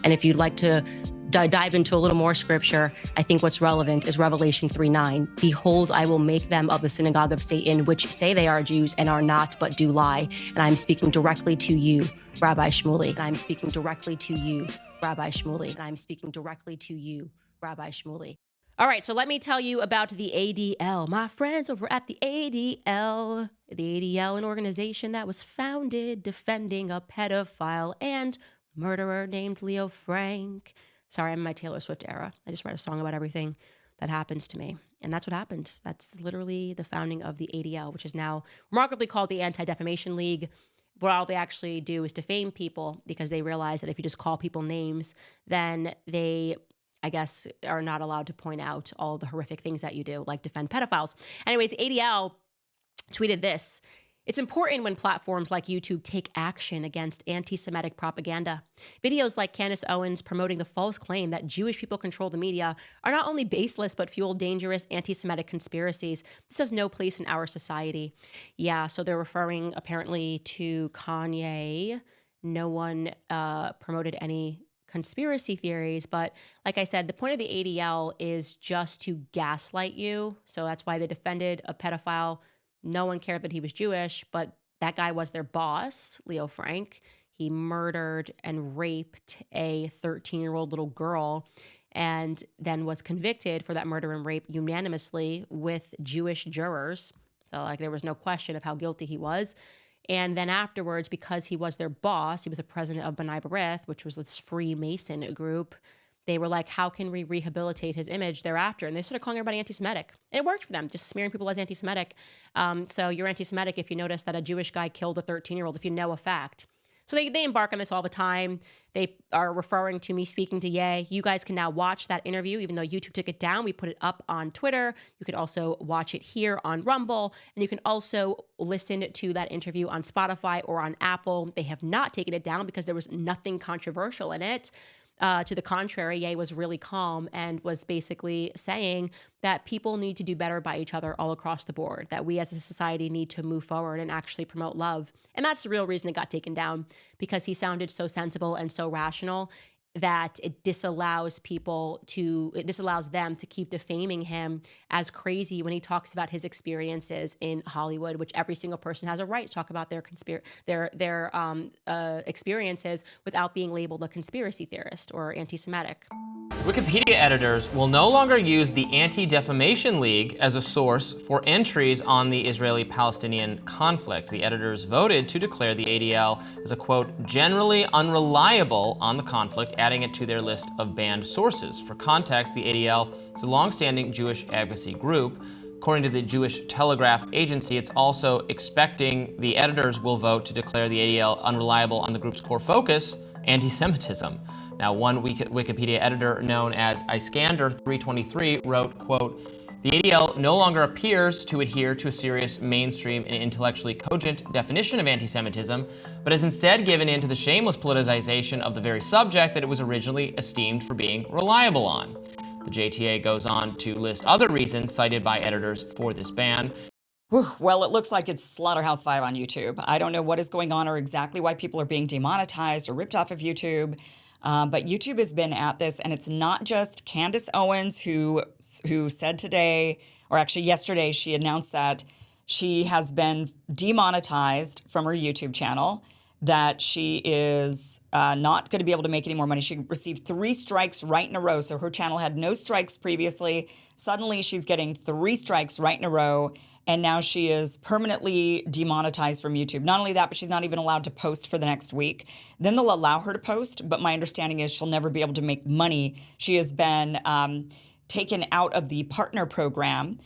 And if you'd like to dive into a little more scripture, I think what's relevant is Revelation 3:9. Behold, I will make them of the synagogue of Satan, which say they are Jews and are not, but do lie. And I'm speaking directly to you, Rabbi Shmuley. And I'm speaking directly to you, Rabbi Shmuley. And I'm speaking directly to you, Rabbi Shmuley. All right, so let me tell you about the ADL. My friends over at the ADL. The ADL, an organization that was founded defending a pedophile and murderer named Leo Frank. Sorry, I'm in my Taylor Swift era. I just write a song about everything that happens to me. And that's what happened. That's literally the founding of the ADL, which is now remarkably called the Anti-Defamation League. What all they actually do is defame people because they realize that if you just call people names, then they, I guess, are not allowed to point out all the horrific things that you do, like defend pedophiles. Anyways, the ADL tweeted this. It's important when platforms like YouTube take action against anti-Semitic propaganda. Videos like Candace Owens promoting the false claim that Jewish people control the media are not only baseless, but fuel dangerous anti-Semitic conspiracies. This has no place in our society. Yeah, so they're referring apparently to Kanye. No one promoted any conspiracy theories, but like I said, the point of the ADL is just to gaslight you. So that's why they defended a pedophile. No one cared that he was Jewish, but that guy was their boss, Leo Frank. He murdered and raped a 13-year-old little girl and then was convicted for that murder and rape unanimously with Jewish jurors. So like there was no question of how guilty he was. And then afterwards, because he was their boss, he was the president of B'nai B'rith, which was this Freemason group. They were like, how can we rehabilitate his image thereafter? And they started calling everybody anti-Semitic. And it worked for them, just smearing people as anti-Semitic. So you're anti-Semitic if you notice that a Jewish guy killed a 13-year-old, if you know a fact. So they embark on this all the time. They are referring to me speaking to Ye. You guys can now watch that interview, even though YouTube took it down. We put it up on Twitter. You could also watch it here on Rumble. And you can also listen to that interview on Spotify or on Apple. They have not taken it down because there was nothing controversial in it. To the contrary, Ye was really calm and was basically saying that people need to do better by each other all across the board, that we as a society need to move forward and actually promote love. And that's the real reason it got taken down, because he sounded so sensible and so rational that it disallows them to keep defaming him as crazy when he talks about his experiences in Hollywood, which every single person has a right to talk about their experiences without being labeled a conspiracy theorist or anti-Semitic. Wikipedia editors will no longer use the Anti-Defamation League as a source for entries on the Israeli-Palestinian conflict. The editors voted to declare the ADL as a, quote, generally unreliable on the conflict, adding it to their list of banned sources. For context, the ADL is a long-standing Jewish advocacy group. According to the Jewish Telegraph Agency, it's also expecting the editors will vote to declare the ADL unreliable on the group's core focus, anti-Semitism. Now, one Wikipedia editor known as Iskander323 wrote, quote, the ADL no longer appears to adhere to a serious, mainstream, and intellectually cogent definition of anti-Semitism, but has instead given in to the shameless politicization of the very subject that it was originally esteemed for being reliable on. The JTA goes on to list other reasons cited by editors for this ban. Well, it looks like it's Slaughterhouse-5 on YouTube. I don't know what is going on or exactly why people are being demonetized or ripped off of YouTube. But YouTube has been at this, and it's not just Candace Owens who said today, or actually yesterday, she announced that she has been demonetized from her YouTube channel, that she is not going to be able to make any more money. She received 3 strikes right in a row. So her channel had no strikes previously. Suddenly she's getting 3 strikes right in a row. And now she is permanently demonetized from YouTube. Not only that, but she's not even allowed to post for the next week. Then they'll allow her to post, but my understanding is she'll never be able to make money. She has been taken out of the partner program,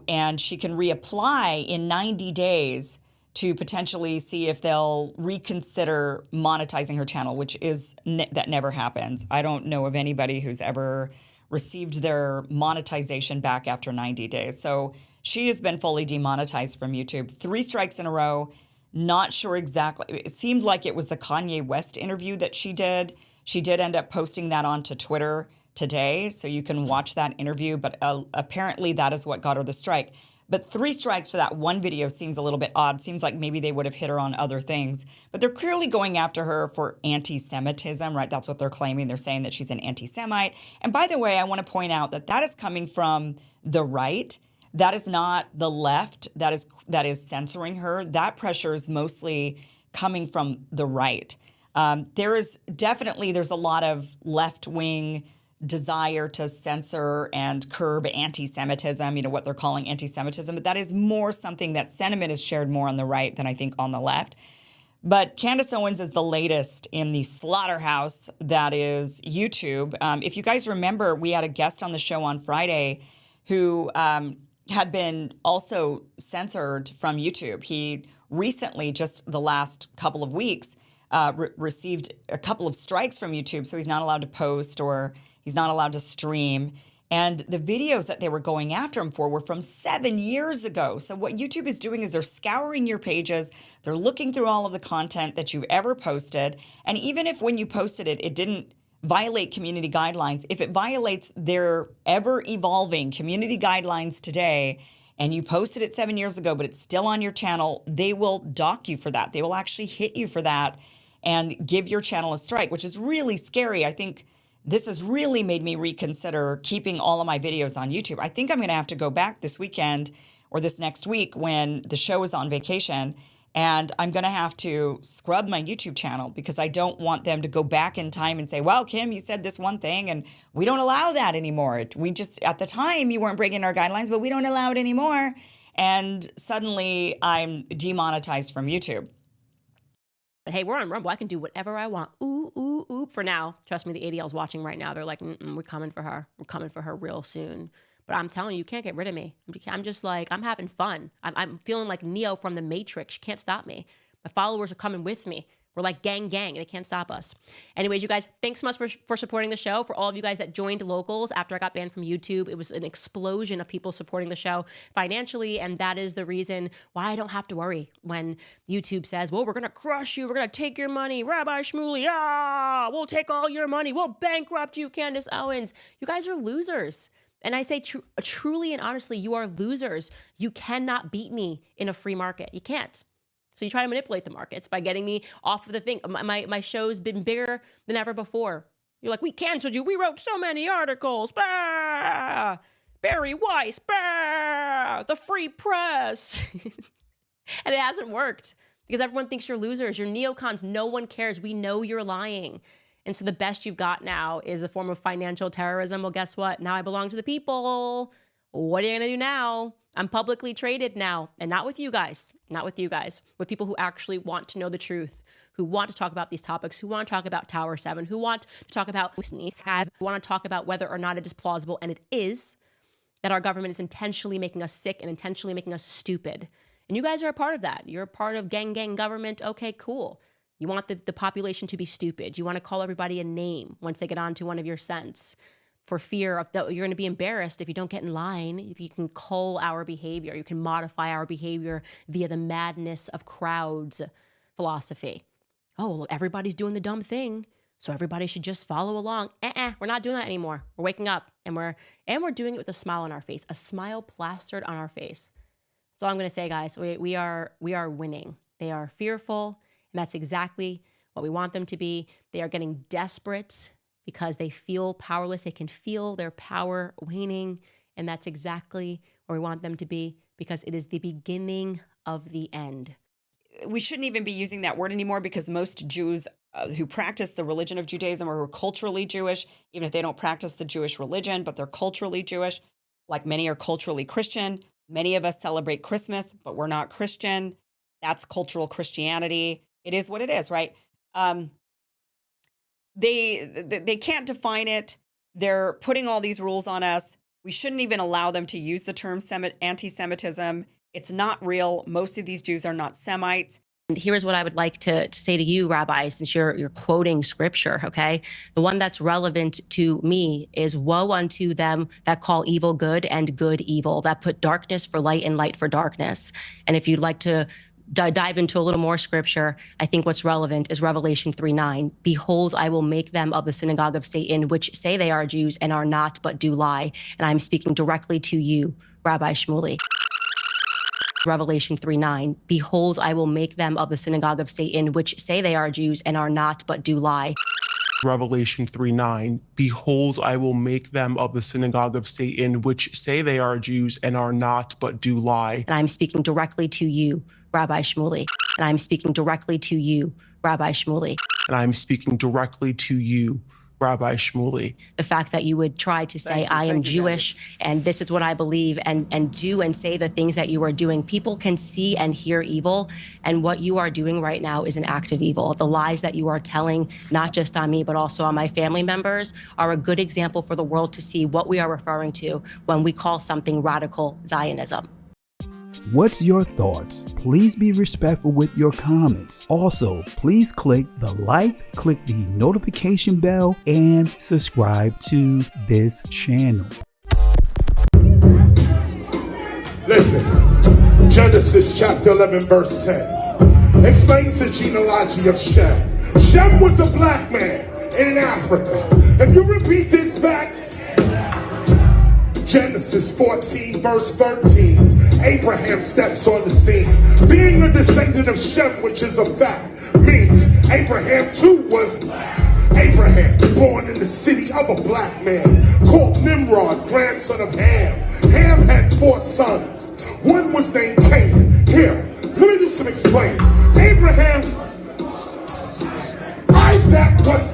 and she can reapply in 90 days to potentially see if they'll reconsider monetizing her channel, which is that never happens. I don't know of anybody who's ever received their monetization back after 90 days. So she has been fully demonetized from YouTube. 3 strikes in a row. Not sure exactly. It seemed like it was the Kanye West interview that she did. She did end up posting that onto Twitter today, so you can watch that interview. But apparently that is what got her the strike. But 3 strikes for that one video seems a little bit odd. Seems like maybe they would have hit her on other things. But they're clearly going after her for anti-Semitism, right? That's what they're claiming. They're saying that she's an anti-Semite. And by the way, I want to point out that that is coming from the right. That is not the left that is censoring her. That pressure is mostly coming from the right. There's a lot of left-wing desire to censor and curb anti-Semitism, what they're calling anti-Semitism, but that is more something that sentiment is shared more on the right than I think on the left. But Candace Owens is the latest in the slaughterhouse that is YouTube. If you guys remember, we had a guest on the show on Friday who had been also censored from YouTube. He recently, just the last couple of weeks, received a couple of strikes from YouTube, so he's not allowed to post or he's not allowed to stream. And the videos that they were going after him for were from 7 years ago. So what YouTube is doing is they're scouring your pages. They're looking through all of the content that you've ever posted. And even if when you posted it, it didn't violate community guidelines, if it violates their ever-evolving community guidelines today, and you posted it 7 years ago, but it's still on your channel, they will dock you for that. They will actually hit you for that and give your channel a strike, which is really scary. I think this has really made me reconsider keeping all of my videos on YouTube. I think I'm going to have to go back this weekend or this next week when the show is on vacation, and I'm going to have to scrub my YouTube channel because I don't want them to go back in time and say, well, Kim, you said this one thing and we don't allow that anymore. We just, at the time, you weren't breaking our guidelines, but we don't allow it anymore. And suddenly I'm demonetized from YouTube. But hey, we're on Rumble. I can do whatever I want. Ooh, ooh, ooh. For now, trust me, the ADL's watching right now. They're like, we're coming for her. We're coming for her real soon. But I'm telling you, you can't get rid of me. I'm just like, I'm having fun. I'm feeling like Neo from the Matrix. You can't stop me. My followers are coming with me. We're like gang. They can't stop us. Anyways, you guys, thanks so much for supporting the show. For all of you guys that joined Locals after I got banned from YouTube, it was an explosion of people supporting the show financially. And that is the reason why I don't have to worry when YouTube says, well, we're going to crush you. We're going to take your money. Rabbi Shmuley, we'll take all your money. We'll bankrupt you, Candace Owens. You guys are losers. And I say truly and honestly, you are losers. You cannot beat me in a free market. You can't. So you try to manipulate the markets by getting me off of the thing. My show's been bigger than ever before. You're like, we canceled you. We wrote so many articles. Bah! Barry Weiss. Bah! The free press. And it hasn't worked because everyone thinks you're losers. You're neocons. No one cares. We know you're lying. And so the best you've got now is a form of financial terrorism. Well, guess what? Now I belong to the people. What are you going to do now? I'm publicly traded now, and not with you guys, with people who actually want to know the truth, who want to talk about these topics, who want to talk about Tower 7, who want to talk about whether or not it is plausible, and it is, that our government is intentionally making us sick and intentionally making us stupid. And you guys are a part of that. You're a part of gang government. Okay, cool. You want the population to be stupid. You want to call everybody a name once they get onto one of your scents, for fear of that you're going to be embarrassed if you don't get in line. You can cull our behavior. You can modify our behavior via the madness of crowds philosophy. Oh, well, everybody's doing the dumb thing, so everybody should just follow along. We're not doing that anymore. We're waking up, and we're doing it with a smile on our face, a smile plastered on our face. That's all I'm going to say, guys. We are winning. They are fearful, and that's exactly what we want them to be. They are getting desperate because they feel powerless. They can feel their power waning. And that's exactly where we want them to be, because it is the beginning of the end. We shouldn't even be using that word anymore, because most Jews who practice the religion of Judaism or who are culturally Jewish, even if they don't practice the Jewish religion, but they're culturally Jewish, like many are culturally Christian. Many of us celebrate Christmas, but we're not Christian. That's cultural Christianity. It is what it is, right? They can't define it. They're putting all these rules on us. We shouldn't even allow them to use the term anti-Semitism. It's not real. Most of these Jews are not Semites. And here's what I would like to say to you, Rabbi, since you're quoting scripture, okay? The one that's relevant to me is, woe unto them that call evil good and good evil, that put darkness for light and light for darkness. And if you'd like to dive into a little more scripture, I think what's relevant is Revelation 3:9. Behold, I will make them of the synagogue of Satan, which say they are Jews and are not, but do lie. And I'm speaking directly to you, Rabbi Shmuley. Revelation 3:9, behold, I will make them of the synagogue of Satan, which say they are Jews and are not, but do lie. Revelation 3:9, behold, I will make them of the synagogue of Satan, which say they are Jews and are not, but do lie. And I'm speaking directly to you, Rabbi Shmuley. And I'm speaking directly to you, Rabbi Shmuley. And I'm speaking directly to you, Rabbi Shmuley. The fact that you would try to say, I am Jewish, and this is what I believe, and do and say the things that you are doing. People can see and hear evil, and what you are doing right now is an act of evil. The lies that you are telling, not just on me, but also on my family members, are a good example for the world to see what we are referring to when we call something radical Zionism. What's your thoughts? Please be respectful with your comments. Also, please click the like, click the notification bell, and subscribe to this channel. Listen, Genesis chapter 11 verse 10 explains the genealogy of Shem. Shem was a black man in Africa. If you repeat this back, Genesis 14 verse 13, Abraham steps on the scene. Being a descendant of Shem, which is a fact, means Abraham too was Abraham, born in the city of a black man called Nimrod, grandson of Ham. Ham had 4 sons. One was named Canaan. Here, let me do some explaining. Abraham, Isaac was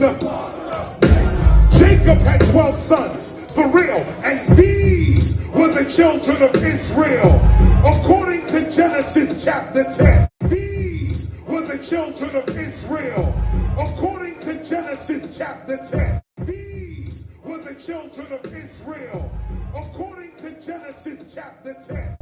Jacob had 12 sons. For real, and these were the children of Israel, according to Genesis chapter 10. These were the children of Israel, according to Genesis chapter 10. These were the children of Israel, according to Genesis chapter 10.